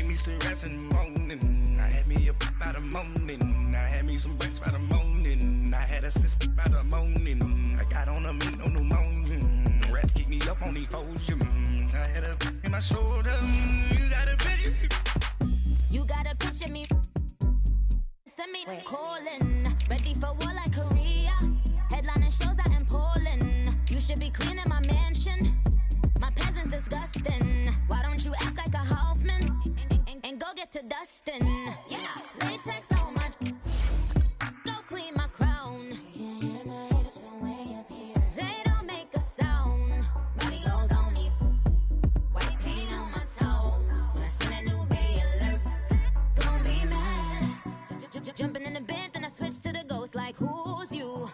me some rest in the morning. I had me up by the morning. I had me some breaks by the morning. I had a sis by the morning. I got on a meat, no pneumonia. The rats keep me up on the podium. I had a in my shoulder. You got a picture. You got a picture me. Send me calling. Ready for war like Korea. Headlining shows out in Poland. You should be cleaning my mansion. My peasants disgusting. Why don't you act like a Hoffman and go get to dustin'? Yeah, latex on my. Go clean my crown. Can't hear my haters from way up here. They don't make a sound. Body goes on these. White paint on my toes. When I see that new Bay alert, gon' be mad. Jumping in the bed, then I switch to the ghost. Like who's you?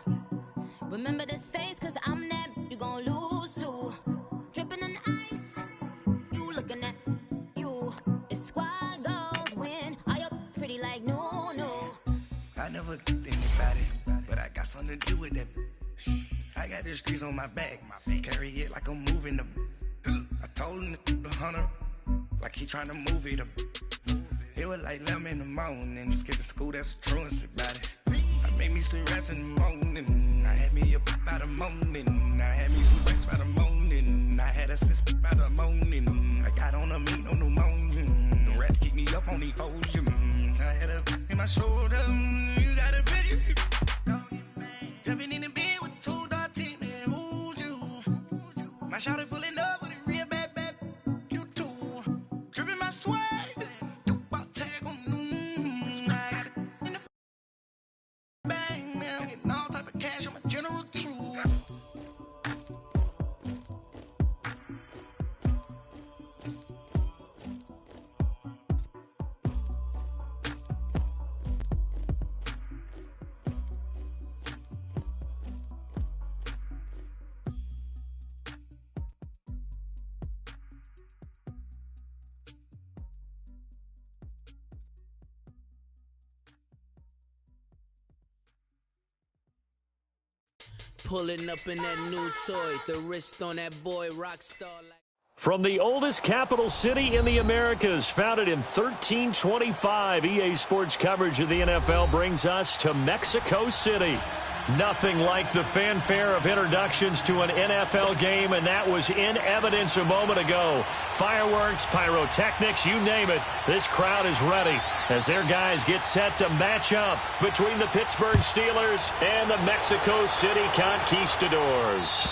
Remember this face, cause I'm that. You gon' lose too. Dripping in ice, you looking at you. It's squad goals win. Are you pretty like no? I never get anybody, but I got something to do with that. I got the streets on my back, carry it like I'm moving the. I told him the hunter, like he trying to move it up. It was like 11 in the morning, skipping school, that's the truancy about it. I made me some rest in the morning. I had me up by the morning. I had me some breaks by the morning. I had a sis by the morning. I got on a meat, no pneumonia. The rats keep me up on the podium. I had a in my shoulder. You got a picture. Jumping in the bed with 2 dark teeth, man. Who's you? My shawty pulling up with a real bad. You too. Dripping my swag. Pulling up in that new toy, the wrist on that boy, rock star like. From the oldest capital city in the Americas, founded in 1325, EA Sports coverage of the NFL brings us to Mexico City. Nothing like the fanfare of introductions to an NFL game, and that was in evidence a moment ago. Fireworks, pyrotechnics, you name it, this crowd is ready as their guys get set to match up between the Pittsburgh Steelers and the Mexico City Conquistadors.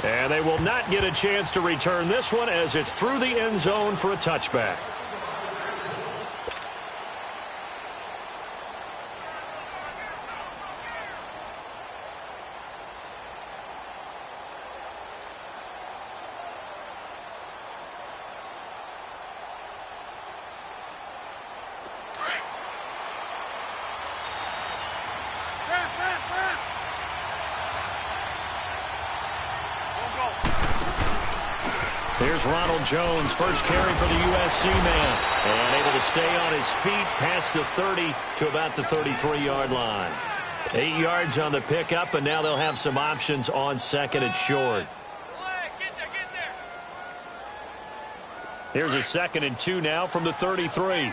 And they will not get a chance to return this one as it's through the end zone for a touchback. Here's Ronald Jones, first carry for the USC man, and able to stay on his feet past the 30 to about the 33-yard line. 8 yards on the pickup, and now they'll have some options on second and short. Here's a 2nd and 2 now from the 33.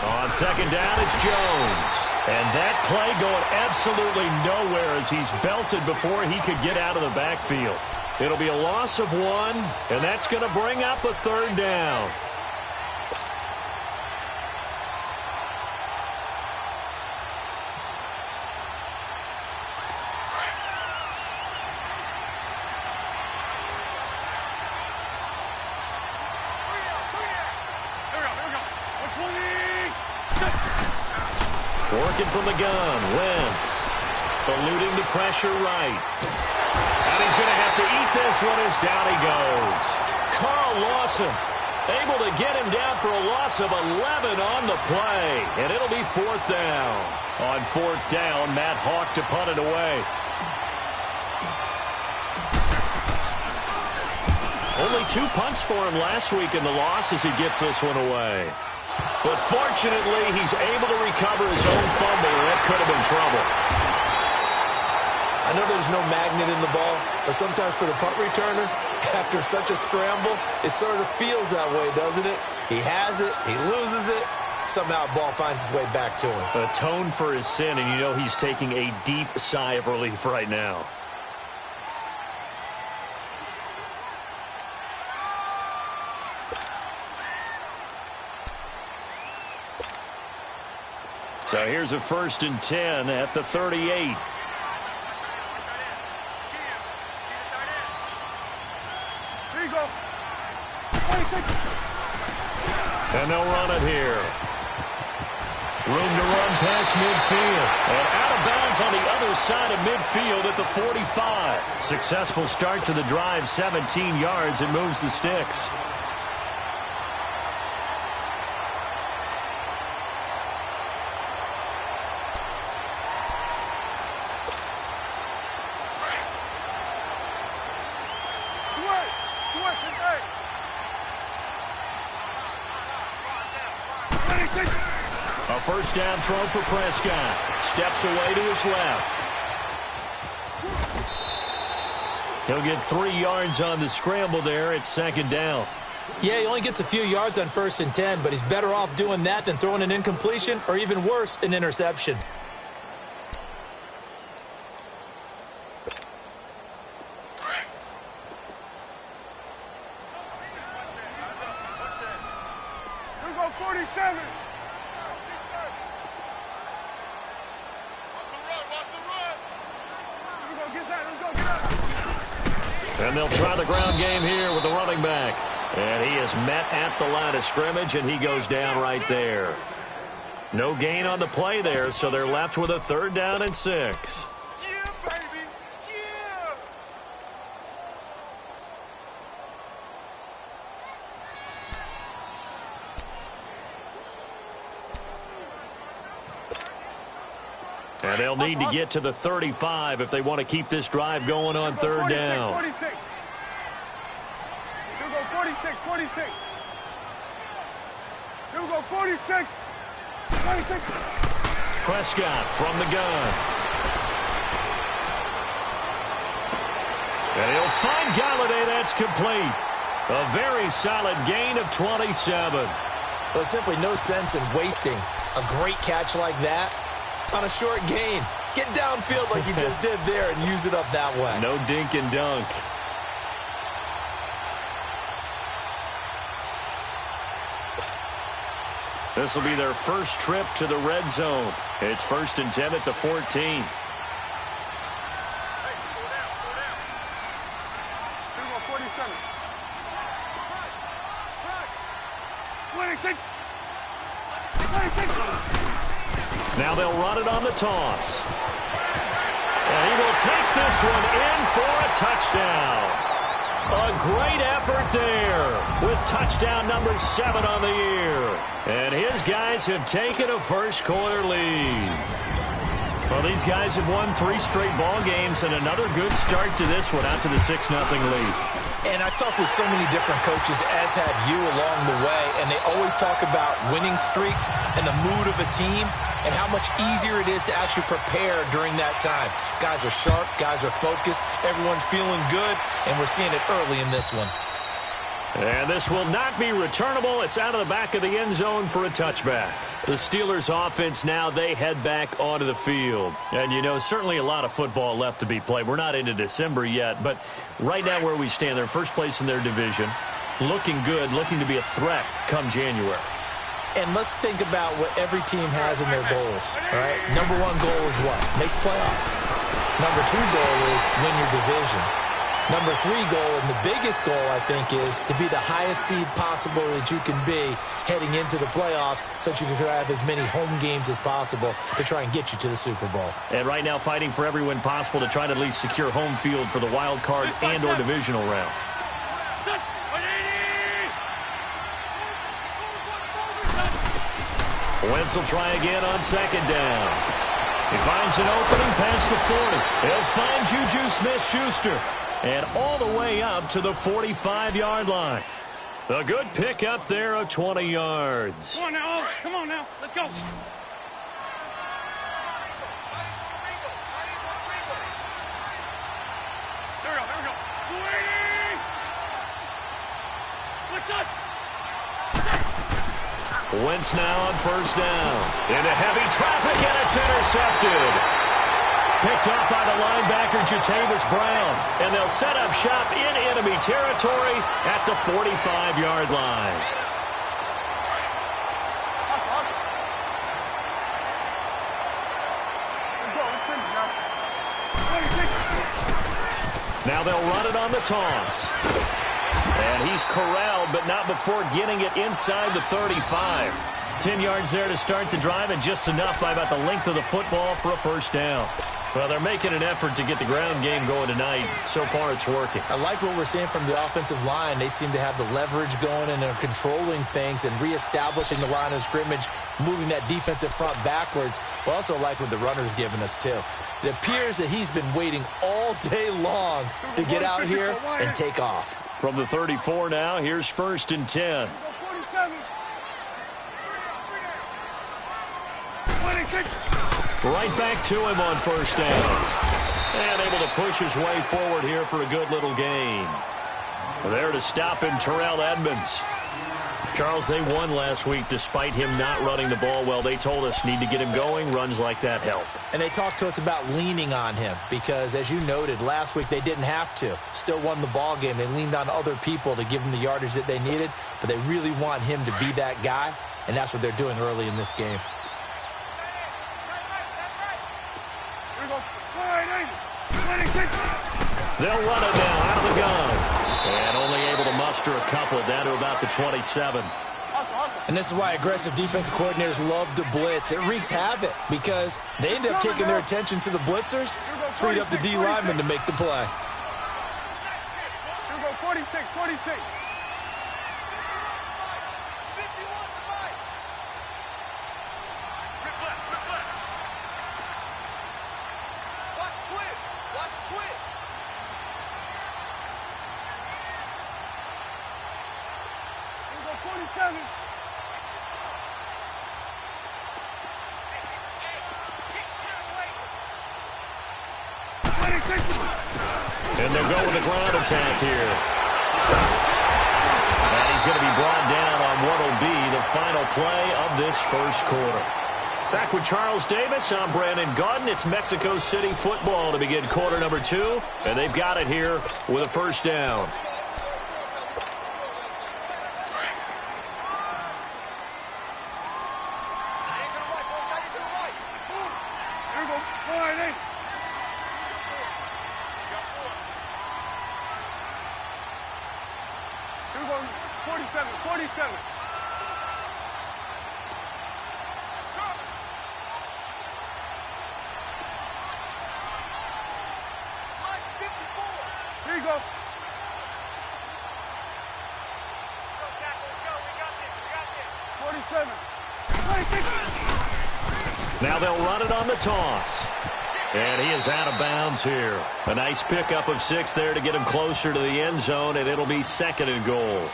On second down, it's Jones. And that play going absolutely nowhere as he's belted before he could get out of the backfield. It'll be a loss of 1, and that's going to bring up a 3rd down. Working from the gun, Wentz, eluding the pressure right. And he's going to have to eat this one as down he goes. Carl Lawson able to get him down for a loss of 11 on the play. And it'll be 4th down. On 4th down, Matt Hawk to punt it away. Only 2 punts for him last week in the loss as he gets this one away. But fortunately, he's able to recover his own fumble, and that could have been trouble. I know there's no magnet in the ball, but sometimes for the punt returner, after such a scramble, it sort of feels that way, doesn't it? He has it, he loses it, somehow the ball finds its way back to him. Atone for his sin, and you know he's taking a deep sigh of relief right now. So here's a 1st and 10 at the 38. And they'll run it here. Room to run past midfield. And out of bounds on the other side of midfield at the 45. Successful start to the drive, 17 yards, and moves the sticks. A first down throw for Prescott. Steps away to his left. He'll get 3 yards on the scramble there at 2nd down. Yeah, he only gets a few yards on 1st and 10, but he's better off doing that than throwing an incompletion or even worse, an interception. And they'll try the ground game here with the running back. And he is met at the line of scrimmage, and he goes down right there. No gain on the play there, so they're left with a 3rd down and 6. Yeah, baby! Yeah! And they'll need to get to the 35 if they want to keep this drive going on 3rd down. 46. Here we go, 46, 46. Here we go, 46. 46. Prescott from the gun. And he'll find Galladay. That's complete. A very solid gain of 27. Well, there's simply no sense in wasting a great catch like that on a short gain. Get downfield like you just did there and use it up that way. No dink and dunk. This will be their first trip to the red zone. It's 1st and 10 at the 14. Hey, go 47. 26. 26. Now they'll run it on the toss. And he will take this one in for a touchdown. A great effort there with touchdown number 7 on the year. And his guys have taken a first-quarter lead. Well, these guys have won 3 straight ball games and another good start to this one out to the 6-0 lead. And I've talked with so many different coaches, as have you, along the way, and they always talk about winning streaks and the mood of a team and how much easier it is to actually prepare during that time. Guys are sharp, guys are focused, everyone's feeling good, and we're seeing it early in this one. And this will not be returnable. It's out of the back of the end zone for a touchback. The Steelers offense now, they head back onto the field. And, you know, certainly a lot of football left to be played. We're not into December yet, but right now where we stand, they're first place in their division. Looking good, looking to be a threat come January. And let's think about what every team has in their goals, all right? Number 1 goal is what? Make the playoffs. Number 2 goal is win your division. Number 3 goal, and the biggest goal, I think, is to be the highest seed possible that you can be heading into the playoffs so that you can have as many home games as possible to try and get you to the Super Bowl. And right now fighting for every win possible to try to at least secure home field for the wild card and or divisional round. Wentz will try again on 2nd down. He finds an opening past the 40. He'll find Juju Smith-Schuster. And all the way up to the 45-yard line. A good pick up there of 20 yards. Come on now. Come on now. Let's go. There we go. There we go. 20. What's up? Wentz now on first down. Into heavy traffic, and it's intercepted. Picked off by the linebacker, Jatavis Brown. And they'll set up shop in enemy territory at the 45-yard line. Now they'll run it on the toss. And he's corralled, but not before getting it inside the 35. 10 yards there to start the drive, and just enough by about the length of the football for a first down. Well, they're making an effort to get the ground game going tonight. So far, it's working. I like what we're seeing from the offensive line. They seem to have the leverage going, and they're controlling things and reestablishing the line of scrimmage, moving that defensive front backwards. But also like what the runner's giving us, too. It appears that he's been waiting all day long to get out here and take off. From the 34 now, here's 1st and 10. 26. Right back to him on first down. And able to push his way forward here for a good little gain. There to stop him, Terrell Edmonds. Charles, they won last week despite him not running the ball well. They told us need to get him going. Runs like that help. And they talked to us about leaning on him because, as you noted, last week they didn't have to. Still won the ball game. They leaned on other people to give them the yardage that they needed, but they really want him to be that guy, and that's what they're doing early in this game. They'll run it now out of the gun. And only able to muster a couple down to about the 27. And this is why aggressive defensive coordinators love to blitz. It wreaks havoc because they end up taking their attention to the blitzers, freed up the D lineman to make the play. Here we go, 46, 46. And they'll go with a ground attack here. And he's going to be brought down on what will be the final play of this first quarter. Back with Charles Davis, I'm Brandon Gaudin. It's Mexico City football to begin quarter number 2. And they've got it here with a first down. Here you go. Now they'll run it on the toss. And he is out of bounds here. A nice pickup of 6 there to get him closer to the end zone, and it'll be 2nd and goal.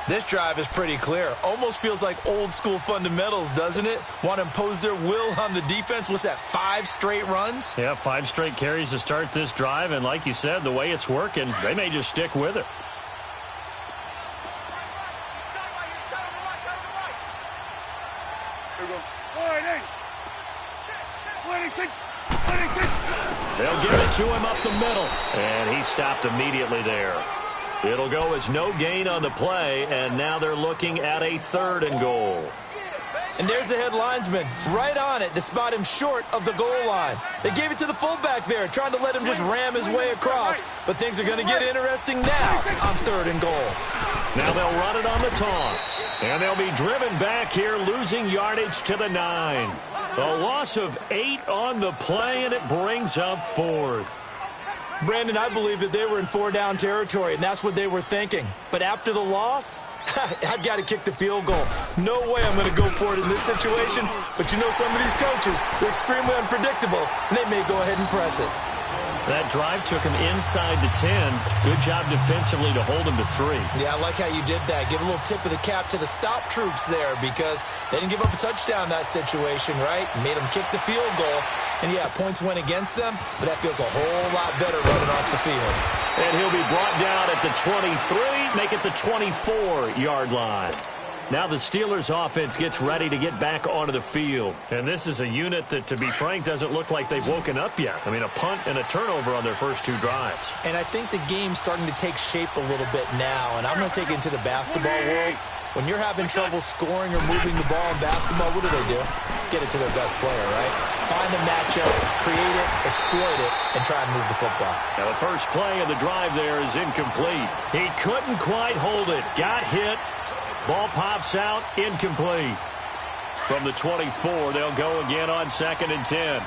This drive is pretty clear. Almost feels like old school fundamentals, doesn't it? Want to impose their will on the defense. What's that, 5 straight runs? Yeah, 5 straight carries to start this drive, and like you said, the way it's working, they may just stick with it. Here we go. 26. They'll give it to him up the middle, and he stopped immediately there. It'll go as no gain on the play, and now they're looking at a 3rd and goal. And there's the head linesman right on it to spot him short of the goal line. They gave it to the fullback there, trying to let him just ram his way across. But things are going to get interesting now on 3rd and goal. Now they'll run it on the toss. And they'll be driven back here, losing yardage to the 9. A loss of 8 on the play, and it brings up 4th. Brandon, I believe that they were in 4-down territory, and that's what they were thinking. But after the loss, I've got to kick the field goal. No way I'm going to go for it in this situation. But you know, some of these coaches, they're extremely unpredictable, and they may go ahead and press it. That drive took him inside the 10. Good job defensively to hold him to 3. Yeah, I like how you did that. Give a little tip of the cap to the stop troops there because they didn't give up a touchdown in that situation, right? Made them kick the field goal. And, yeah, points went against them, but that feels a whole lot better running off the field. And he'll be brought down at the 23, make it the 24-yard line. Now the Steelers offense gets ready to get back onto the field. And this is a unit that, to be frank, doesn't look like they've woken up yet. I mean, a punt and a turnover on their first 2 drives. And I think the game's starting to take shape a little bit now. And I'm going to take it into the basketball world. When you're having trouble scoring or moving the ball in basketball, what do? Get it to their best player, right? Find a matchup, create it, exploit it, and try and move the football. Now the first play of the drive there is incomplete. He couldn't quite hold it. Got hit. Ball pops out, incomplete. From the 24, they'll go again on 2nd and 10.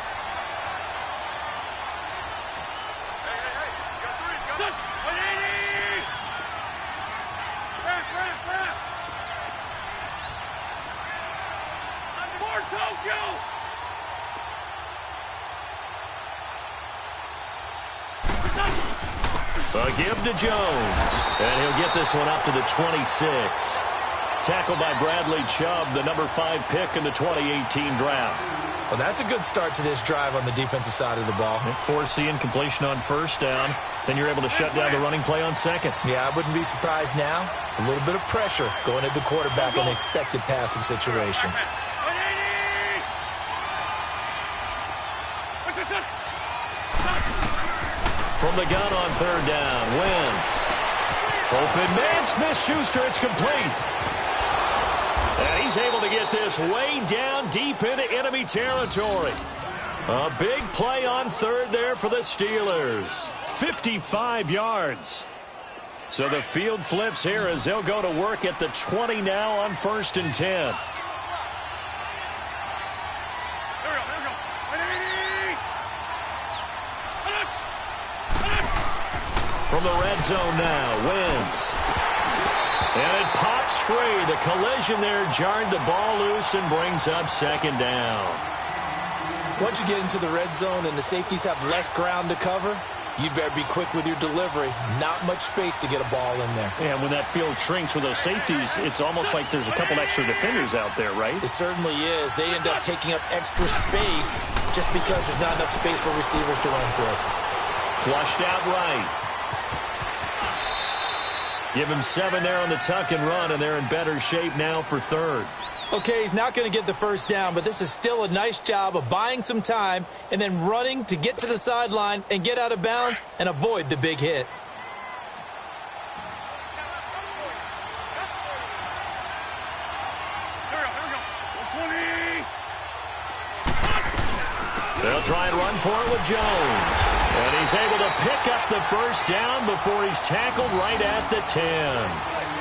A give to Jones. And he'll get this one up to the 26. Tackled by Bradley Chubb, the number 5 pick in the 2018 draft. Well, that's a good start to this drive on the defensive side of the ball. Force the incompletion on first down. Then you're able to shut down the running play on second. Yeah, I wouldn't be surprised now. A little bit of pressure going at the quarterback in an expected passing situation. From the gun on 3rd down, Wentz. Open man, Smith-Schuster, it's complete. And he's able to get this way down deep into enemy territory. A big play on 3rd there for the Steelers. 55 yards. So the field flips here as they'll go to work at the 20 now on 1st and 10. From the red zone now, Wentz. And it pops free. The collision there jarred the ball loose and brings up 2nd down. Once you get into the red zone and the safeties have less ground to cover, you'd better be quick with your delivery. Not much space to get a ball in there. And when that field shrinks with those safeties, it's almost like there's a couple extra defenders out there, right? It certainly is. They end up taking up extra space just because there's not enough space for receivers to run through. Flushed out right. Give him 7 there on the tuck and run, and they're in better shape now for 3rd. Okay, he's not going to get the first down, but this is still a nice job of buying some time and then running to get to the sideline and get out of bounds and avoid the big hit. They'll try and run for it with Jones. And he's able to pick up the first down before he's tackled right at the 10.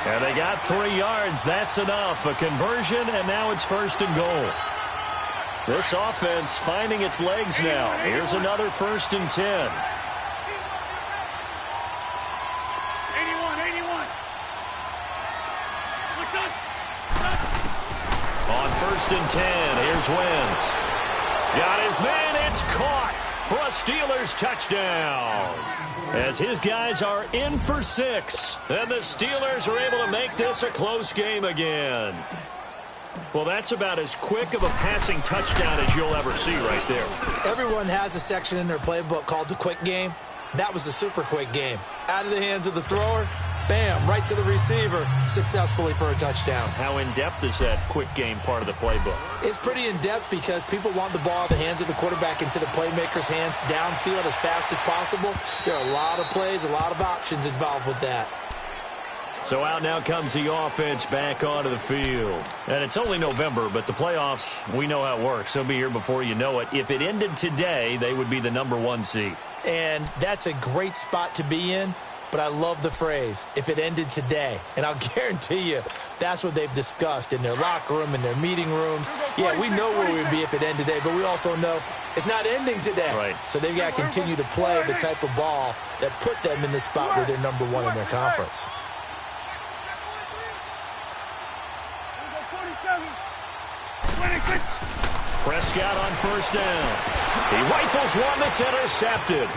And they got 3 yards. That's enough. A conversion, and now it's 1st and goal. This offense finding its legs now. Here's another 1st and 10. 81. On 1st and 10, here's Wentz. Got his man, it's caught for a Steelers touchdown. As his guys are in for 6, and the Steelers are able to make this a close game again. Well, that's about as quick of a passing touchdown as you'll ever see right there. Everyone has a section in their playbook called the quick game. That was a super quick game. Out of the hands of the thrower, bam, right to the receiver, successfully for a touchdown. How in-depth is that quick game part of the playbook? It's pretty in-depth because people want the ball out of the hands of the quarterback into the playmaker's hands downfield as fast as possible. There are a lot of plays, a lot of options involved with that. So out now comes the offense back onto the field. And it's only November, but the playoffs, we know how it works. They'll be here before you know it. If it ended today, they would be the number 1 seed. And that's a great spot to be in. But I love the phrase, if it ended today. And I'll guarantee you, that's what they've discussed in their locker room, in their meeting rooms. Yeah, we know where we'd be if it ended today, but we also know it's not ending today. Right. So they've got to continue to play the type of ball that put them in the spot where they're number 1 in their conference. 26. Prescott on 1st down. He rifles one that's intercepted.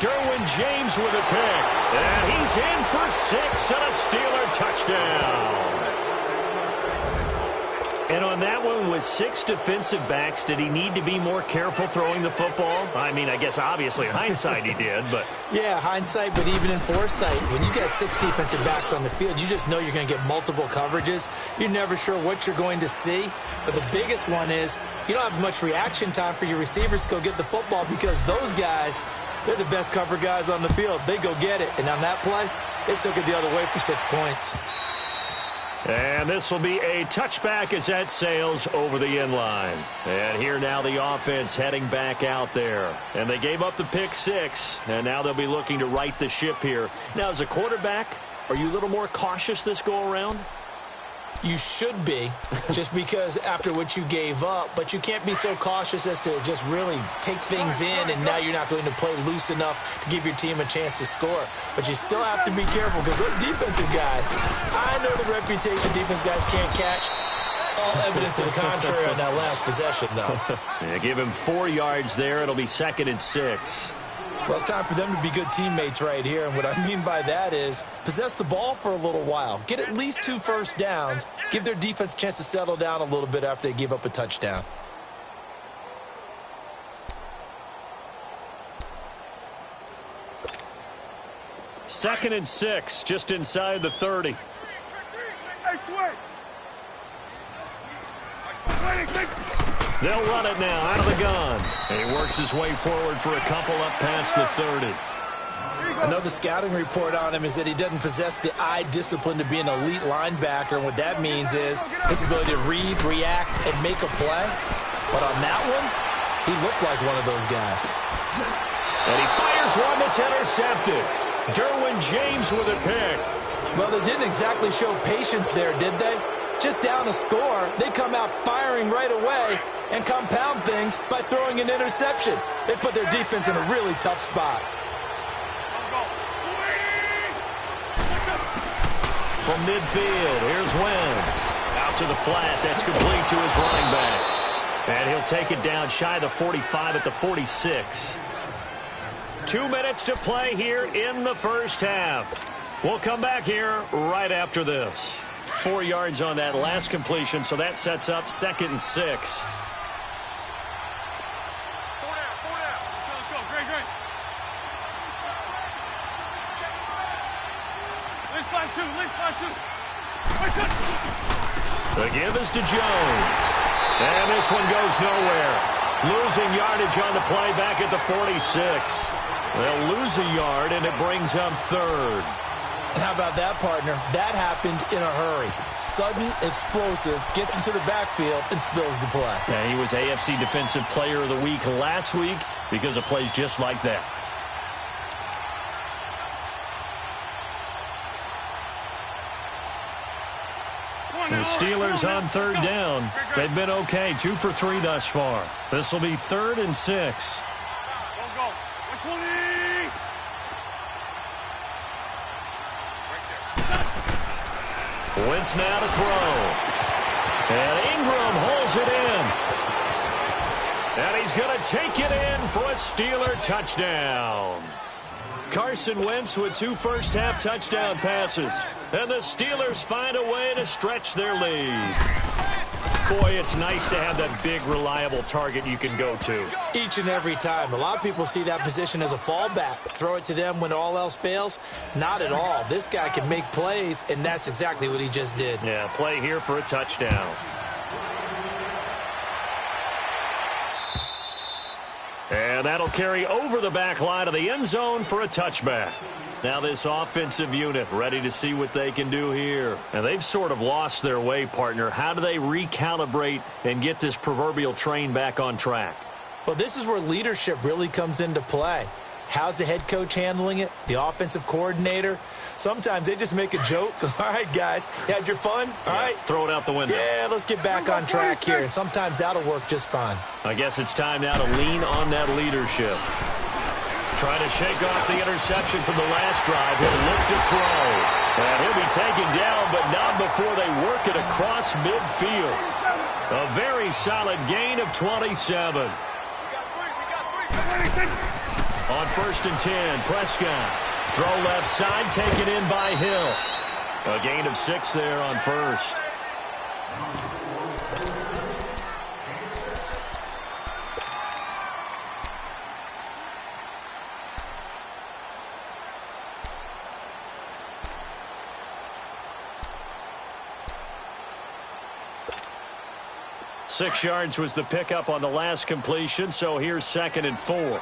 Derwin James with a pick. And he's in for 6 and a Steeler touchdown. And on that one, with 6 defensive backs, did he need to be more careful throwing the football? I mean, I guess obviously in hindsight he did, but... Yeah, hindsight, but even in foresight, when you got 6 defensive backs on the field, you just know you're going to get multiple coverages. You're never sure what you're going to see. But the biggest one is you don't have much reaction time for your receivers to go get the football because those guys, they're the best cover guys on the field. They go get it. And on that play, they took it the other way for 6 points. And this will be a touchback as that sails over the end line. And here now the offense heading back out there. And they gave up the pick 6, and now they'll be looking to right the ship here. Now, as a quarterback, are you a little more cautious this go-around? You should be, just because after what you gave up, but you can't be so cautious as to just really take things in, and now you're not going to play loose enough to give your team a chance to score. But you still have to be careful because those defensive guys, I know the reputation defense guys can't catch. All evidence to the contrary on that last possession, though. Yeah, give him 4 yards there. It'll be 2nd and 6. Well, it's time for them to be good teammates right here. And what I mean by that is possess the ball for a little while. Get at least 2 first downs. Give their defense a chance to settle down a little bit after they give up a touchdown. Second and 6, just inside the 30. They'll run it now out of the gun. And he works his way forward for a couple up past the 30. I know the scouting report on him is that he doesn't possess the eye discipline to be an elite linebacker. And what that means is his ability to read, react, and make a play. But on that one, he looked like one of those guys. And he fires one that's intercepted. Derwin James with a pick. Well, they didn't exactly show patience there, did they? Just down a score, they come out firing right away and compound things by throwing an interception. They put their defense in a really tough spot. From midfield, here's Wentz. Out to the flat, that's complete to his running back. And he'll take it down shy of the 45 at the 46. 2 minutes to play here in the first half. We'll come back here right after this. 4 yards on that last completion, so that sets up 2nd and 6. Let's go. Great. Let's find two. The give is to Jones. And this one goes nowhere. Losing yardage on the play back at the 46. They'll lose a yard, and it brings up 3rd. And how about that, partner? That happened in a hurry. Sudden, explosive, gets into the backfield, and spills the play. Yeah, he was AFC Defensive Player of the Week last week because of plays just like that. The Steelers on 3rd down. They've been okay, 2 for 3 thus far. This will be 3rd and 6. Go. 120. Wentz now to throw. And Ingram holds it in. And he's going to take it in for a Steeler touchdown. Carson Wentz with 2 first-half touchdown passes. And the Steelers find a way to stretch their lead. Boy, it's nice to have that big, reliable target you can go to. Each and every time. A lot of people see that position as a fallback. Throw it to them when all else fails. Not at all. This guy can make plays, and that's exactly what he just did. Yeah, play here for a touchdown. And that'll carry over the back line of the end zone for a touchback. Now this offensive unit ready to see what they can do here. And they've sort of lost their way, partner. How do they recalibrate and get this proverbial train back on track? Well, this is where leadership really comes into play. How's the head coach handling it? The offensive coordinator? Sometimes they just make a joke. All right, guys, you had your fun? All right. Throw it out the window. Yeah, let's get back on track here. And sometimes that'll work just fine. I guess it's time now to lean on that leadership. Trying to shake off the interception from the last drive. He'll look to throw. And he'll be taken down, but not before they work it across midfield. A very solid gain of 27. On 1st and 10, Prescott. Throw left side, taken in by Hill. A gain of 6 there on 1st. Six yards was the pickup on the last completion, so here's 2nd and 4.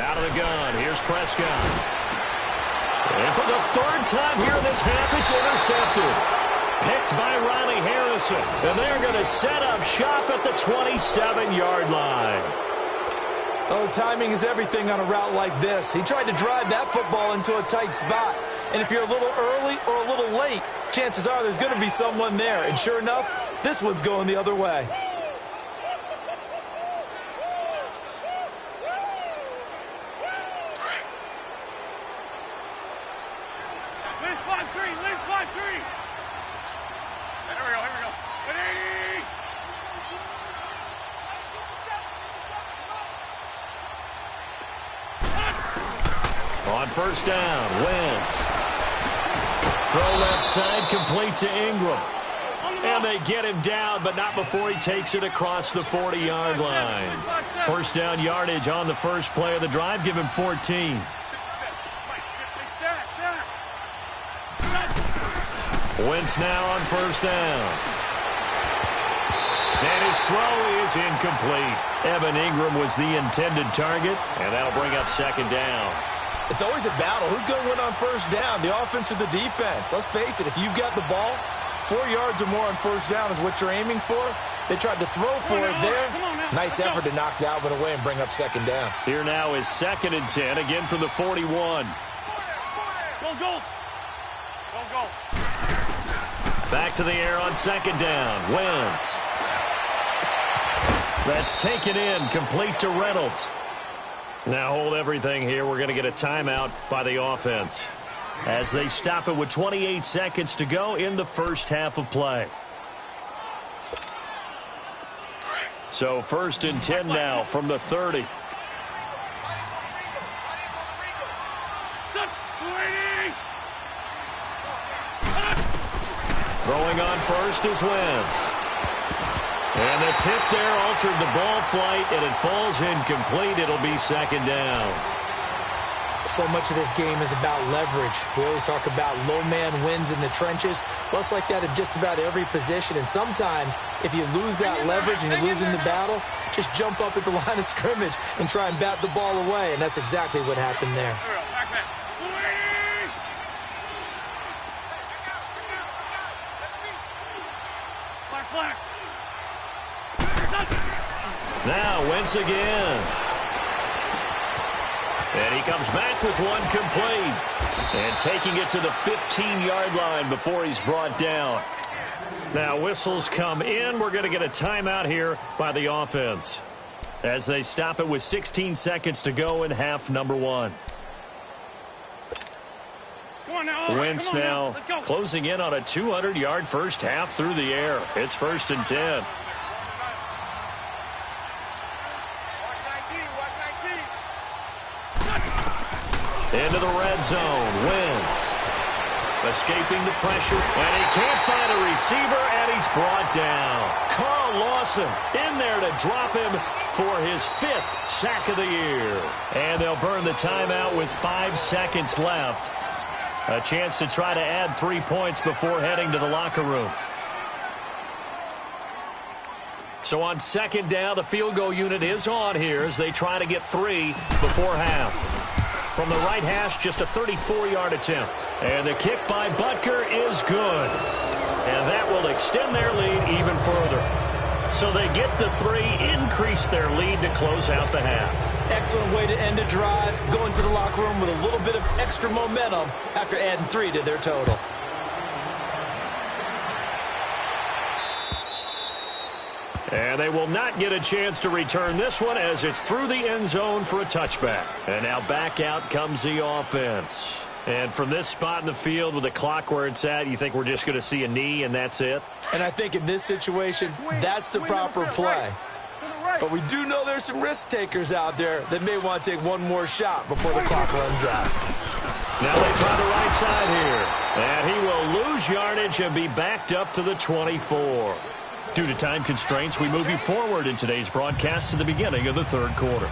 Out of the gun, here's Prescott. And for the 3rd time here in this half, it's intercepted. Picked by Riley Harrison. And they're going to set up shop at the 27-yard line. Oh, timing is everything on a route like this. He tried to drive that football into a tight spot. And if you're a little early or a little late, chances are there's going to be someone there. And sure enough, this one's going the other way. On 1st down, Wentz. Throw left side, complete to Ingram. And they get him down, but not before he takes it across the 40-yard line. 1st down yardage on the first play of the drive. Give him 14. Wentz now on 1st down. And his throw is incomplete. Evan Ingram was the intended target, and that'll bring up 2nd down. It's always a battle. Who's going to win on 1st down, the offense or the defense? Let's face it, if you've got the ball, 4 yards or more on 1st down is what you're aiming for. They tried to throw for it there. Nice effort to knock that one away and bring up 2nd down. Here now is 2nd and 10, again from the 41. Go. Back to the air on 2nd down. Wentz. That's taken in, complete to Reynolds. Now hold everything here. We're going to get a timeout by the offense as they stop it with 28 seconds to go in the first half of play. So 1st and 10 now from the 30. Throwing on 1st is Wentz. And the tip there altered the ball flight, and it falls incomplete. It'll be 2nd down. So much of this game is about leverage. We always talk about low man wins in the trenches. Well, it's like that in just about every position. And sometimes, if you lose that leverage and you're losing the battle, just jump up at the line of scrimmage and try and bat the ball away. And that's exactly what happened there. Now Wentz again. And he comes back with one complete. And taking it to the 15-yard line before he's brought down. Now whistles come in. We're going to get a timeout here by the offense as they stop it with 16 seconds to go in half number 1. Wentz now closing in on a 200-yard first half through the air. It's 1st and 10. Into the red zone. Wentz escaping the pressure, and he can't find a receiver, and he's brought down. Carl Lawson in there to drop him for his 5th sack of the year. And they'll burn the timeout with 5 seconds left. A chance to try to add 3 points before heading to the locker room. So on 2nd down, the field goal unit is on here as they try to get 3 before half. From the right hash, just a 34-yard attempt. And the kick by Butker is good. And that will extend their lead even further. So they get the 3, increase their lead to close out the half. Excellent way to end a drive, going to the locker room with a little bit of extra momentum after adding 3 to their total. And they will not get a chance to return this one as it's through the end zone for a touchback. And now back out comes the offense. And from this spot in the field with the clock where it's at, you think we're just going to see a knee and that's it? And I think in this situation, that's the proper play. But we do know there's some risk takers out there that may want to take one more shot before the clock runs out. Now they try the right side here. And he will lose yardage and be backed up to the 24. Due to time constraints, we move you forward in today's broadcast to the beginning of the third quarter.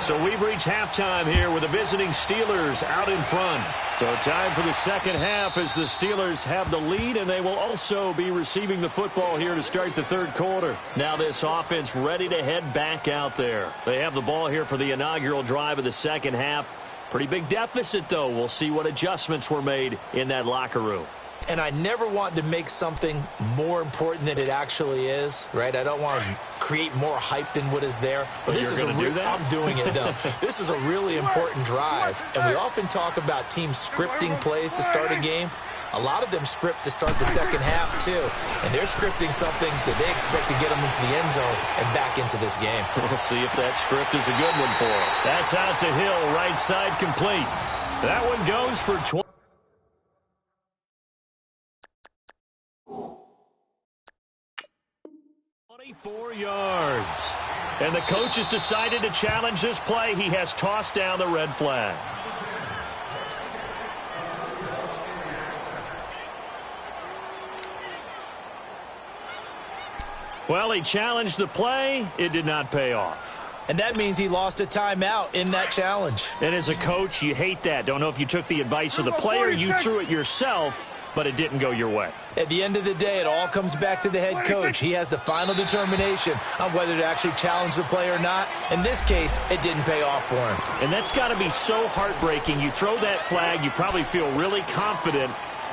So we've reached halftime here with the visiting Steelers out in front. So time for the second half as the Steelers have the lead, and they will also be receiving the football here to start the third quarter. Now this offense ready to head back out there. They have the ball here for the inaugural drive of the second half. Pretty big deficit, though. We'll see what adjustments were made in that locker room. And I never want to make something more important than it actually is, right? I don't want to create more hype than what is there. But this is I'm doing it, though. This is a really important drive. And we often talk about teams scripting plays to start a game. A lot of them script to start the second half, too. And they're scripting something that they expect to get them into the end zone and back into this game. We'll see if that script is a good one for them. That's out to Hill, right side complete. That one goes for 20. 24 yards. And the coach has decided to challenge this play. He has tossed down the red flag. Well, he challenged the play. It did not pay off. And that means he lost a timeout in that challenge. And as a coach, you hate that. Don't know if you took the advice of the player, you threw it yourself, but it didn't go your way. At the end of the day, it all comes back to the head coach. He has the final determination on whether to actually challenge the play or not. In this case, it didn't pay off for him. And that's got to be so heartbreaking. You throw that flag, you probably feel really confident,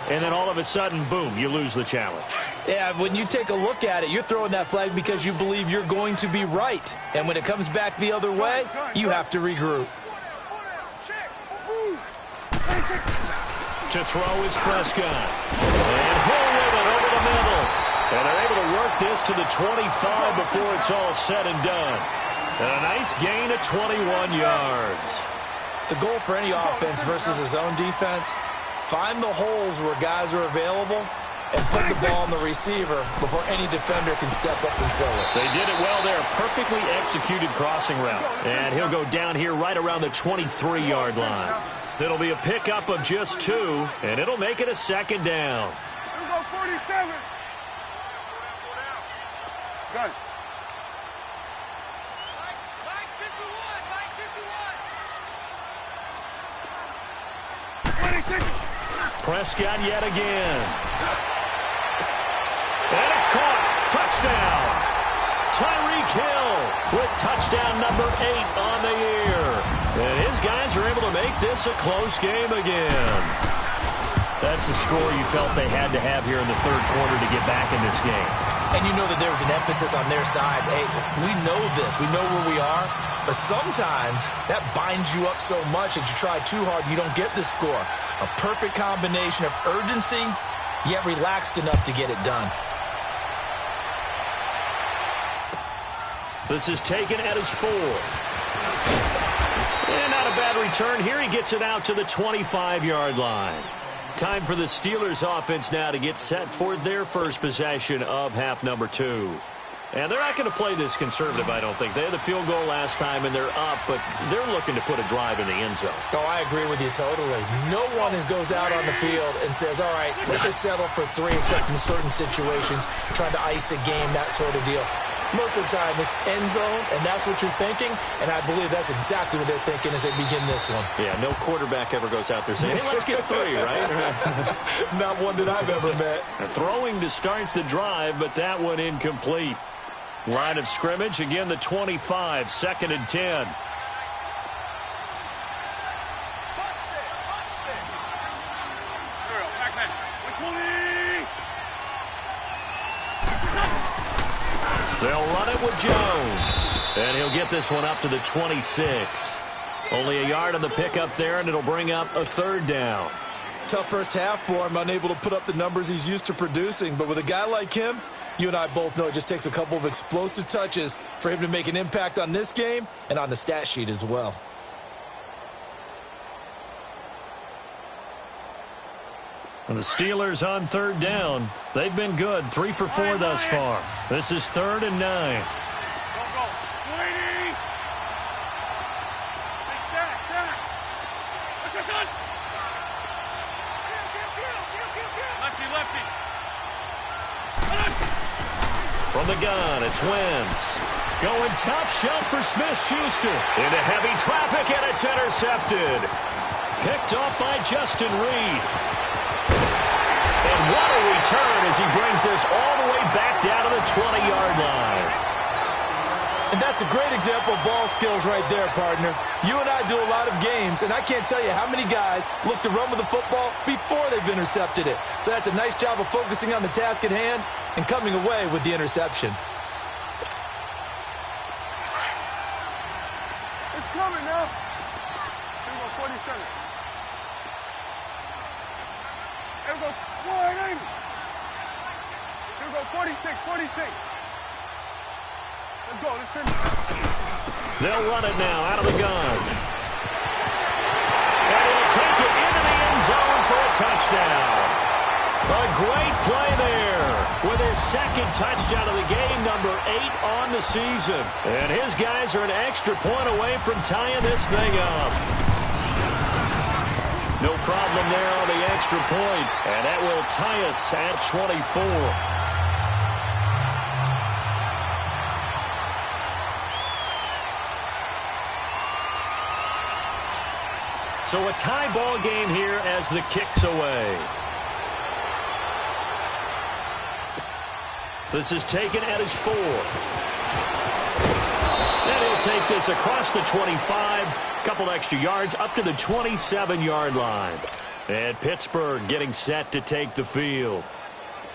and then all of a sudden, boom, you lose the challenge. Yeah, when you take a look at it, you're throwing that flag because you believe you're going to be right. And when it comes back the other way, you have to regroup. To throw is Prescott. And Hill with it over the middle. And they're able to work this to the 25 before it's all said and done. And a nice gain of 21 yards. The goal for any offense versus his own defense, find the holes where guys are available and put the ball on the receiver before any defender can step up and fill it. They did it well there. Perfectly executed crossing route. And he'll go down here right around the 23-yard line. It'll be a pickup of just 2, and it'll make it a second down. Here we go, 47. Good. Mike 51. 26. Prescott yet again. And it's caught. Touchdown. Tyreek Hill with touchdown number 8 on the year. And his guys are able to make this a close game again. That's a score you felt they had to have here in the third quarter to get back in this game. And you know that there was an emphasis on their side. Hey, we know this. We know where we are. But sometimes that binds you up so much that you try too hard, you don't get the score. A perfect combination of urgency, yet relaxed enough to get it done. This is taken at his 4. And not a bad return here. He gets it out to the 25-yard line. Time for the Steelers offense now to get set for their first possession of half number 2. And they're not going to play this conservative, I don't think. They had the field goal last time, and they're up, but they're looking to put a drive in the end zone. Oh, I agree with you totally. No one goes out on the field and says, all right, let's just settle for 3, except in certain situations, trying to ice a game, that sort of deal. Most of the time, it's end zone, and that's what you're thinking, and I believe that's exactly what they're thinking as they begin this one. Yeah, no quarterback ever goes out there saying, hey, let's get 3, right? Not one that I've ever met. Throwing to start the drive, but that one incomplete. Line of scrimmage, again, the 25, 2nd and 10. They'll run it with Jones. And he'll get this one up to the 26. Only a yard on the pickup there, and it'll bring up a 3rd down. Tough first half for him, unable to put up the numbers he's used to producing. But with a guy like him, you and I both know it just takes a couple of explosive touches for him to make an impact on this game and on the stat sheet as well. And the Steelers on third down. They've been good, 3 for 4 thus far. This is 3rd and 9. Go, go. 280. Stack. What's your son? Lefty. From the gun, it's Wentz. Going top shelf for Smith-Schuster. Into heavy traffic, and it's intercepted. Picked off by Justin Reed. And what a return as he brings this all the way back down to the 20-yard line. And that's a great example of ball skills right there, partner. You and I do a lot of games, and I can't tell you how many guys look to run with the football before they've intercepted it. So that's a nice job of focusing on the task at hand and coming away with the interception. It's coming now. Here we go, 47. Here we go, 180. Here we go, 46. Let's go, let's finish. They'll run it now out of the gun. And he'll take it into the end zone for a touchdown. A great play there with his second touchdown of the game, number 8 on the season. And his guys are an extra point away from tying this thing up. No problem there on the extra point, and that will tie us at 24. So a tie ball game here as the kick's away. This is taken at his 4. And he'll take this across the 25. Couple extra yards up to the 27-yard line. And Pittsburgh getting set to take the field.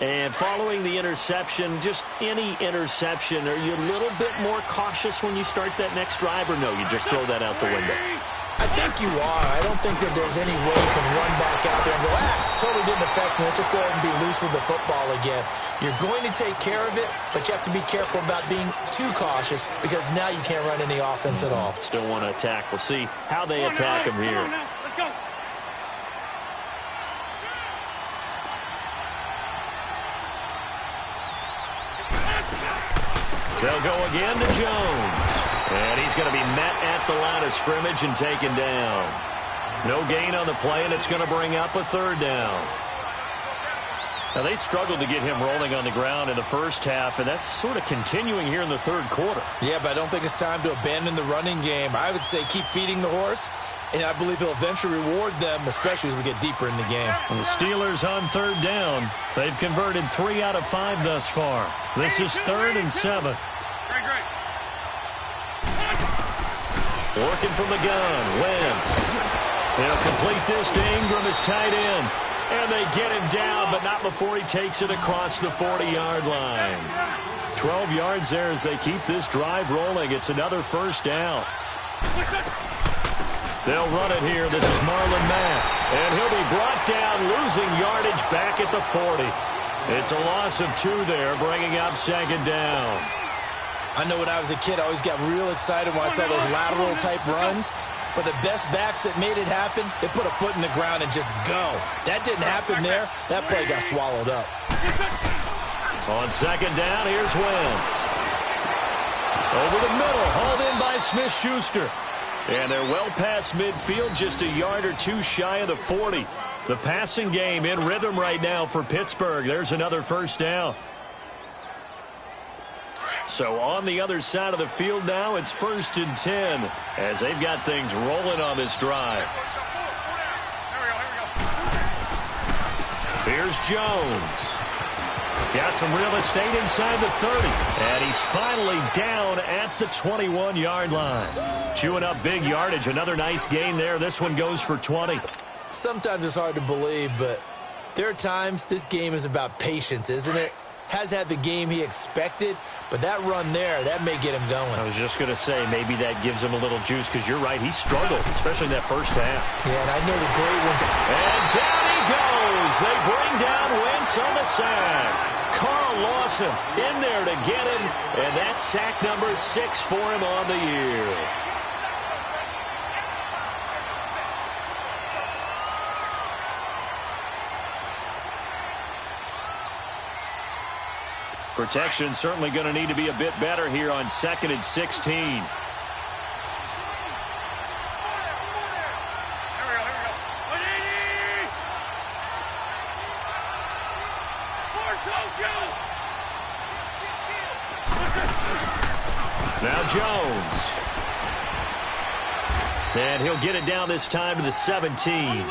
And following the interception, just any interception, are you a little bit more cautious when you start that next drive, or no, you just throw that out the window? I think you are. I don't think that there's any way you can run back out there and go, totally didn't affect me. Let's just go ahead and be loose with the football again. You're going to take care of it, but you have to be careful about being too cautious because now you can't run any offense at all. Still want to attack. We'll see how they attack him here. Let's go. They'll go again to Jones. And he's going to be met at the line of scrimmage and taken down. No gain on the play, and it's going to bring up a 3rd down. Now, they struggled to get him rolling on the ground in the first half, and that's sort of continuing here in the 3rd quarter. Yeah, but I don't think it's time to abandon the running game. I would say keep feeding the horse, and I believe he'll eventually reward them, especially as we get deeper in the game. And the Steelers on 3rd down. They've converted 3 out of 5 thus far. This is 3rd and 7. Great. Working from the gun, Wentz. They'll complete this to Ingram as tight end. And they get him down, but not before he takes it across the 40-yard line. 12 yards there as they keep this drive rolling. It's another 1st down. They'll run it here. This is Marlon Mack. And he'll be brought down, losing yardage back at the 40. It's a loss of 2 there, bringing up 2nd down. I know when I was a kid, I always got real excited when I saw those lateral-type runs. But the best backs that made it happen, they put a foot in the ground and just go. That didn't happen there. That play got swallowed up. On 2nd down, here's Wentz. Over the middle, hauled in by Smith-Schuster. And they're well past midfield, just a yard or 2 shy of the 40. The passing game in rhythm right now for Pittsburgh. There's another 1st down. So on the other side of the field now, it's 1st and 10 as they've got things rolling on this drive. Here's Jones. Got some real estate inside the 30. And he's finally down at the 21-yard line. Chewing up big yardage. Another nice gain there. This one goes for 20. Sometimes it's hard to believe, but there are times this game is about patience, isn't it? Has had the game he expected, but that run there, that may get him going. I was just going to say, maybe that gives him a little juice, because you're right, he struggled, especially in that first half. Yeah, and I know the great ones. And down he goes. They bring down Wentz on the sack. Carl Lawson in there to get him, and that's sack number 6 for him on the year. Protection certainly going to need to be a bit better here on 2nd and 16. Now Jones. And he'll get it down this time to the 17.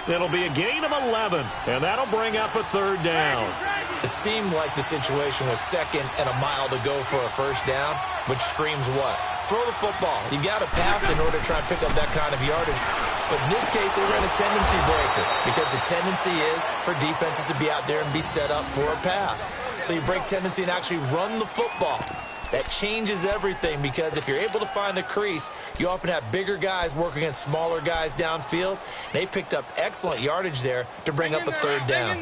It'll be a gain of 11, and that'll bring up a 3rd down. It seemed like the situation was 2nd and a mile to go for a 1st down, which screams what? Throw the football. You got to pass in order to try and pick up that kind of yardage. But in this case, they ran a tendency breaker because the tendency is for defenses to be out there and be set up for a pass. So you break tendency and actually run the football. That changes everything because if you're able to find a crease, you often have bigger guys working against smaller guys downfield. They picked up excellent yardage there to bring up a 3rd down.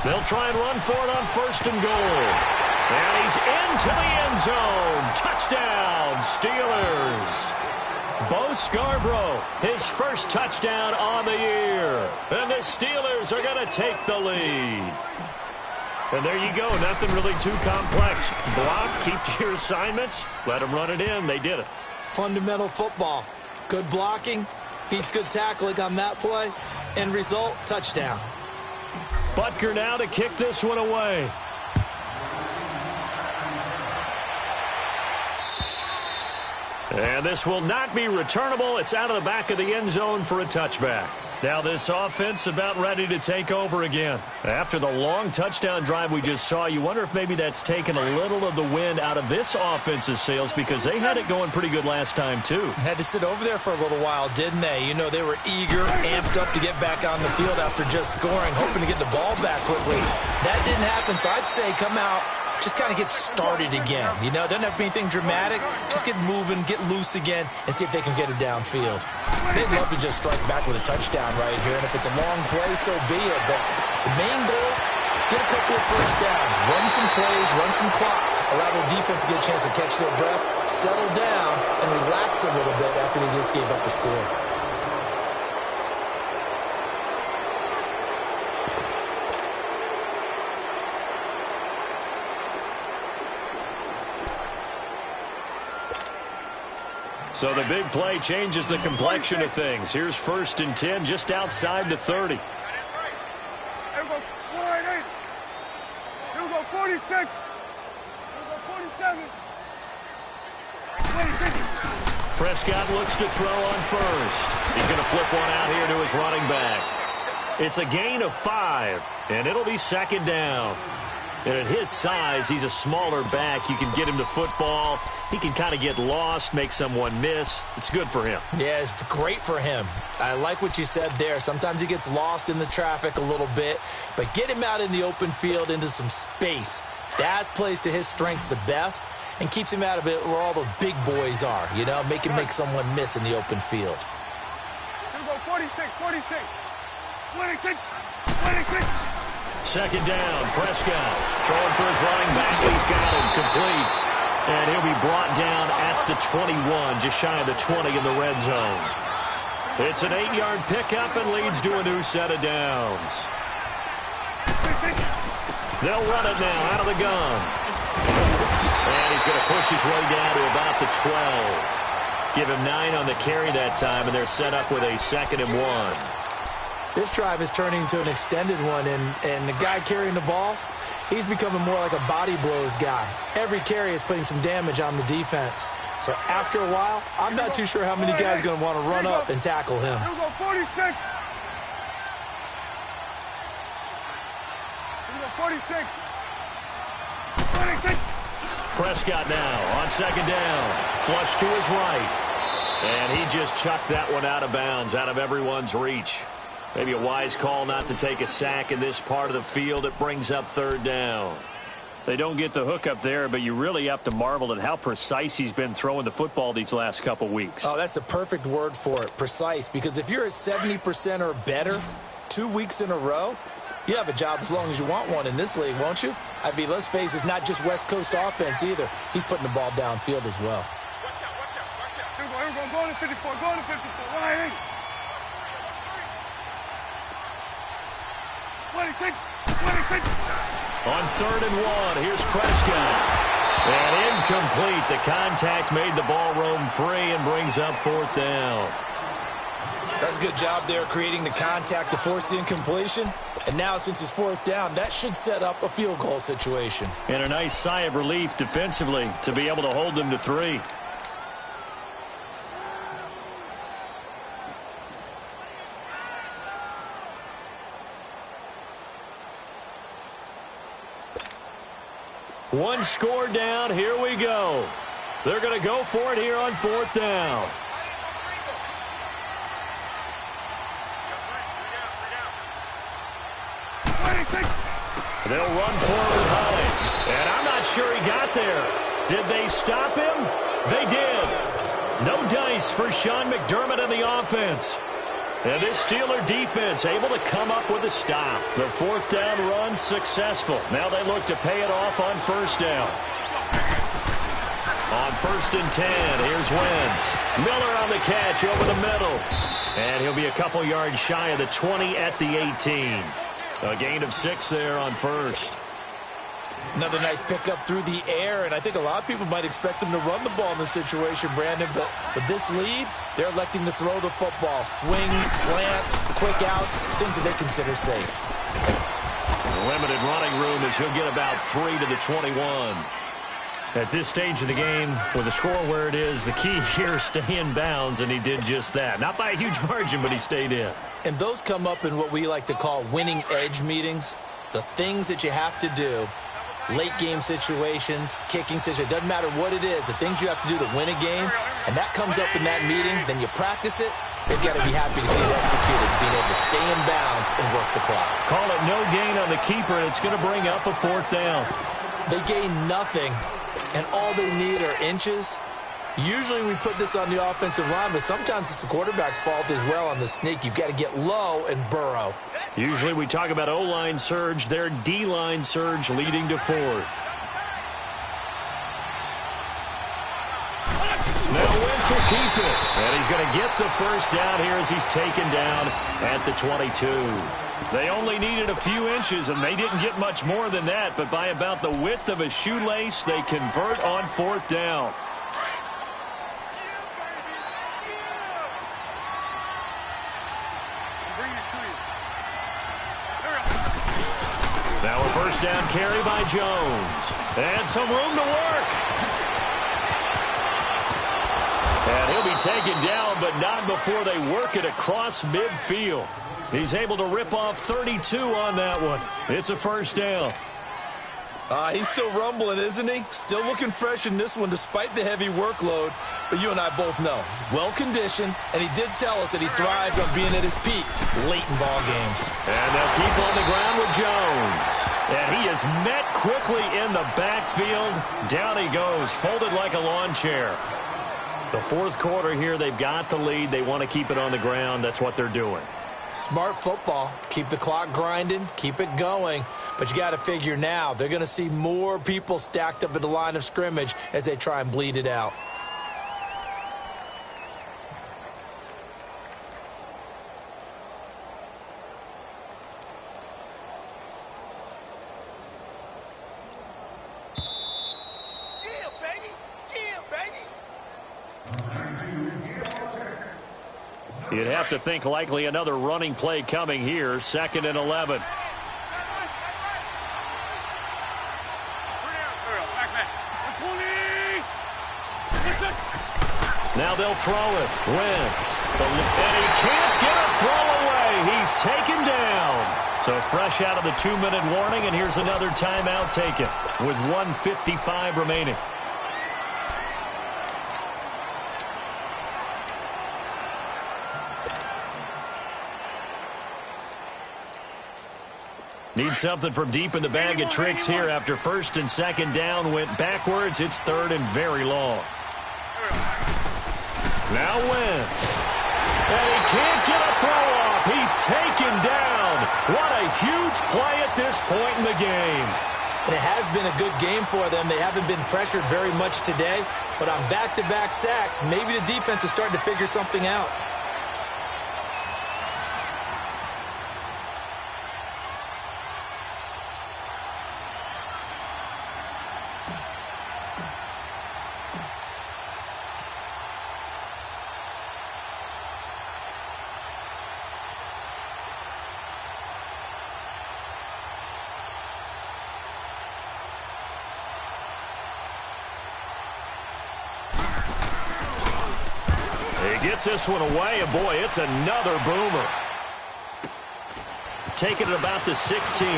They'll try and run for it on 1st and goal. And he's into the end zone. Touchdown, Steelers. Bo Scarborough, his 1st touchdown on the year. And the Steelers are going to take the lead. And there you go. Nothing really too complex. Block, keep to your assignments, let them run it in. They did it. Fundamental football. Good blocking, beats good tackling on that play. End result, touchdown. Butker now to kick this one away. And this will not be returnable. It's out of the back of the end zone for a touchback. Now this offense about ready to take over again. After the long touchdown drive we just saw, you wonder if maybe that's taken a little of the wind out of this offense's sails because they had it going pretty good last time too. Had to sit over there for a little while, didn't they? You know, they were eager, amped up to get back on the field after just scoring, hoping to get the ball back quickly. That didn't happen, so I'd say come out, just kind of get started again. You know, doesn't have to be anything dramatic. Just get moving, get loose again, and see if they can get it downfield. They'd love to just strike back with a touchdown right here, and if it's a long play, so be it. But the main goal, get a couple of 1st downs, run some plays, run some clock, allow their defense to get a chance to catch their breath, settle down, and relax a little bit after they just gave up the score. So the big play changes the complexion of things. Here's 1st and 10 just outside the 30. Here we go, 488. Here we go, 46. Here we go, 47. 26. Prescott looks to throw on 1st. He's going to flip one out here to his running back. It's a gain of 5, and it'll be 2nd down. And at his size, he's a smaller back. You can get him to football. He can kind of get lost, make someone miss. It's good for him. Yeah, it's great for him. I like what you said there. Sometimes he gets lost in the traffic a little bit, but get him out in the open field into some space. That plays to his strengths the best and keeps him out of it where all the big boys are, you know, make someone miss in the open field. Here we go, 46, 46. 26, 26. 2nd down, Prescott throwing for his running back. He's got him complete. And he'll be brought down at the 21, just shy of the 20 in the red zone. It's an 8-yard pickup and leads to a new set of downs. They'll run it now out of the gun. And he's going to push his way down to about the 12. Give him 9 on the carry that time, and they're set up with a 2nd and 1. This drive is turning into an extended one, and the guy carrying the ball, he's becoming more like a body blows guy. Every carry is putting some damage on the defense. So after a while, I'm not too sure how many guys are going to want to run up and tackle him. Here we go, 46. Here we go, 46. 26. Prescott now on 2nd down. Flush to his right. And he just chucked that one out of bounds, out of everyone's reach. Maybe a wise call not to take a sack in this part of the field. It brings up 3rd down. They don't get the hook up there, but you really have to marvel at how precise he's been throwing the football these last couple weeks. Oh, that's the perfect word for it, precise, because if you're at 70% or better 2 weeks in a row, you have a job as long as you want one in this league, won't you? I mean, let's face it, it's not just West Coast offense either. He's putting the ball downfield as well. Go to 54. Go to 54. 180. 26. 26. On 3rd and 1, here's Prescott. And incomplete. The contact made the ball roam free and brings up 4th down. That's a good job there creating the contact to force the incompletion. And now since it's 4th down, that should set up a field goal situation. And a nice sigh of relief defensively to be able to hold them to 3. One score down. Here we go. They're going to go for it here on 4th down. They'll run forward with Hines. And I'm not sure he got there. Did they stop him? They did. No dice for Sean McDermott and the offense. And this Steeler defense able to come up with a stop. The 4th down run successful. Now they look to pay it off on 1st down. On 1st and 10, here's Wentz. Miller on the catch over the middle. And he'll be a couple yards shy of the 20 at the 18. A gain of 6 there on 1st. Another nice pickup through the air, and I think a lot of people might expect them to run the ball in this situation, Brandon, but with this lead, they're electing to throw the football. Swings, slants, quick outs, things that they consider safe. Limited running room as he'll get about 3 to the 21. At this stage of the game, with the score where it is, the key here is stay in bounds, and he did just that. Not by a huge margin, but he stayed in. And those come up in what we like to call winning edge meetings. The things that you have to do, late game situations, kicking situations, doesn't matter what it is, the things you have to do to win a game, and that comes up in that meeting, then you practice it. They've got to be happy to see it executed, being able to stay in bounds and work the clock. Call it no gain on the keeper, and it's going to bring up a 4th down. They gain nothing, and all they need are inches. Usually we put this on the offensive line, but sometimes it's the quarterback's fault as well on the sneak. You've got to get low and burrow. Usually we talk about O-line surge, their D-line surge leading to 4th. Now Wentz will keep it, and he's going to get the 1st down here as he's taken down at the 22. They only needed a few inches, and they didn't get much more than that, but by about the width of a shoelace, they convert on 4th down. Now a 1st down carry by Jones. And some room to work. And he'll be taken down, but not before they work it across midfield. He's able to rip off 32 on that one. It's a 1st down. He's still rumbling, isn't he? Still looking fresh in this one despite the heavy workload. But you and I both know, well-conditioned, and he did tell us that he thrives on being at his peak late in ball games. And they'll keep on the ground with Jones. And he is met quickly in the backfield. Down he goes, folded like a lawn chair. The 4th quarter here, they've got the lead. They want to keep it on the ground. That's what they're doing. Smart football. Keep the clock grinding. Keep it going. But you got to figure now, they're going to see more people stacked up at the line of scrimmage as they try and bleed it out. You'd have to think likely another running play coming here. 2nd and 11. Now they'll throw it. Wentz. And he can't get a throw away. He's taken down. So fresh out of the 2-minute warning, and here's another timeout taken with 1:55 remaining. Need something from deep in the bag of tricks here after 1st and 2nd down went backwards. It's 3rd and very long. Now Wentz. And he can't get a throw off. He's taken down. What a huge play at this point in the game. and it has been a good game for them. They haven't been pressured very much today, but on back-to-back sacks, maybe the defense is starting to figure something out. He gets this one away, and boy, it's another boomer. Taking it about the 16.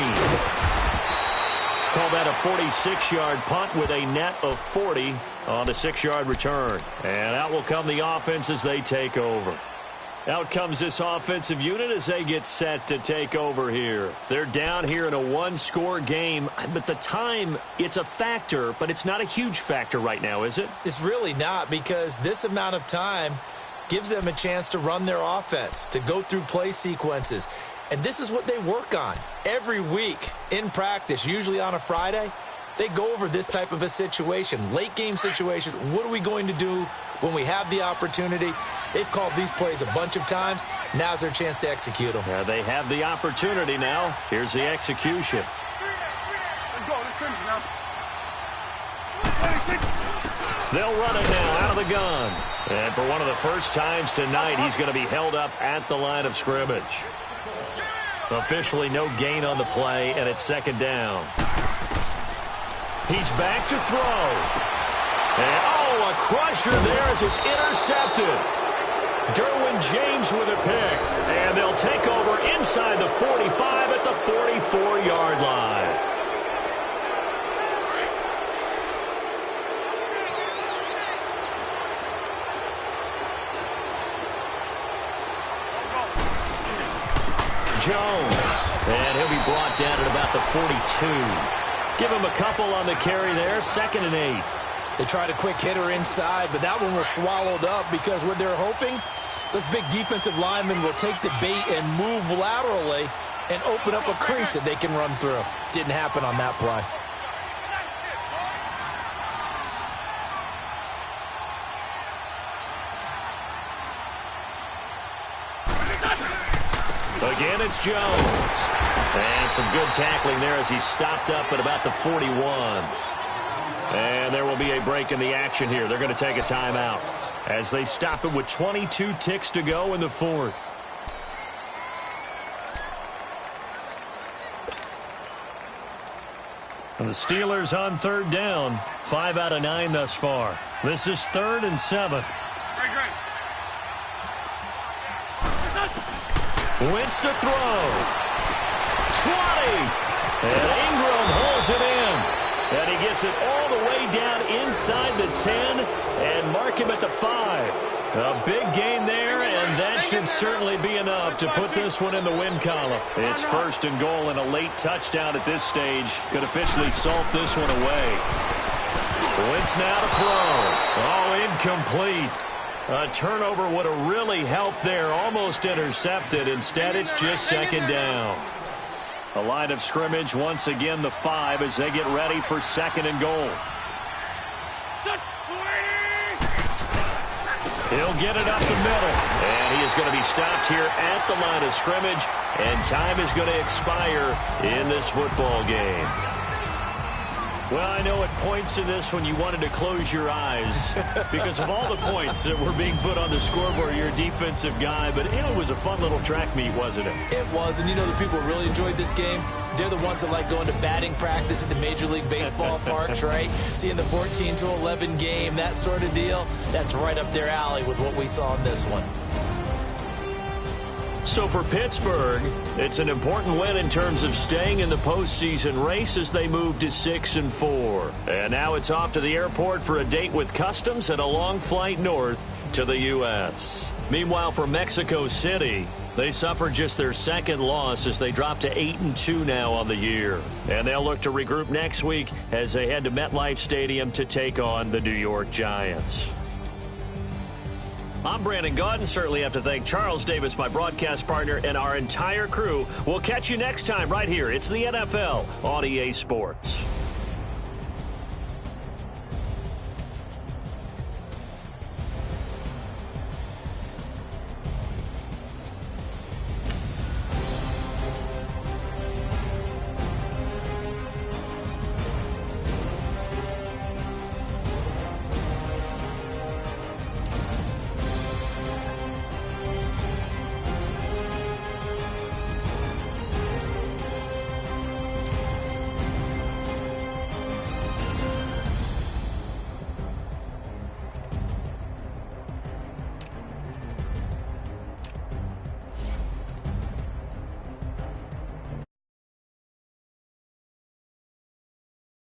Call that a 46-yard punt with a net of 40 on the 6-yard return. And out will come the offense as they take over. Out comes this offensive unit as they get set to take over here. They're down here in a one-score game, but the time, it's a factor, but it's not a huge factor right now, is it? It's really not, because this amount of time gives them a chance to run their offense, to go through play sequences. And this is what they work on every week in practice, usually on a Friday. They go over this type of a situation, late game situation. What are we going to do when we have the opportunity? They've called these plays a bunch of times. Now's their chance to execute them. Yeah, they have the opportunity now. Here's the execution. Let's go. Let's finish now. 26. They'll run it now out of the gun. And for one of the first times tonight, he's going to be held up at the line of scrimmage. Officially no gain on the play, and it's second down. He's back to throw. And, oh, a crusher there as it's intercepted. Derwin James with a pick. And they'll take over inside the 45 at the 44-yard line. Jones. And he'll be brought down at about the 42. Give him a couple on the carry there. 2nd and 8. They tried a quick hitter inside, but that one was swallowed up because what they're hoping, this big defensive lineman will take the bait and move laterally and open up a crease that they can run through. Didn't happen on that play. Again, it's Jones. And some good tackling there as he stopped up at about the 41. And there will be a break in the action here. They're going to take a timeout as they stop it with 22 ticks to go in the fourth. And the Steelers on 3rd down. 5 out of 9 thus far. This is 3rd and 7. Wentz to throw. 20. And Ingram holds it in. And he gets it all the way down inside the 10 and mark him at the 5. A big gain there, and that should certainly be enough to put this one in the win column. It's 1st and goal and a late touchdown at this stage could officially salt this one away. Wentz now to throw. Oh, incomplete. A turnover would have really helped there. Almost intercepted. Instead, it's just 2nd down. The line of scrimmage, once again, the 5 as they get ready for 2nd and goal. He'll get it up the middle. And he is going to be stopped here at the line of scrimmage. And time is going to expire in this football game. Well, I know at points in this when you wanted to close your eyes because of all the points that were being put on the scoreboard. You're a defensive guy, but it was a fun little track meet, wasn't it? It was, and you know the people really enjoyed this game. They're the ones that like going to batting practice at the Major League Baseball parks, right? Seeing the 14-11 game, that sort of deal. That's right up their alley with what we saw in this one. So for Pittsburgh, it's an important win in terms of staying in the postseason race as they move to 6-4. And now it's off to the airport for a date with Customs and a long flight north to the U.S. Meanwhile, for Mexico City, they suffered just their 2nd loss as they drop to 8-2 now on the year. And they'll look to regroup next week as they head to MetLife Stadium to take on the New York Giants. I'm Brandon Gaudin. Certainly have to thank Charles Davis, my broadcast partner, and our entire crew. We'll catch you next time right here. It's the NFL on EA Sports.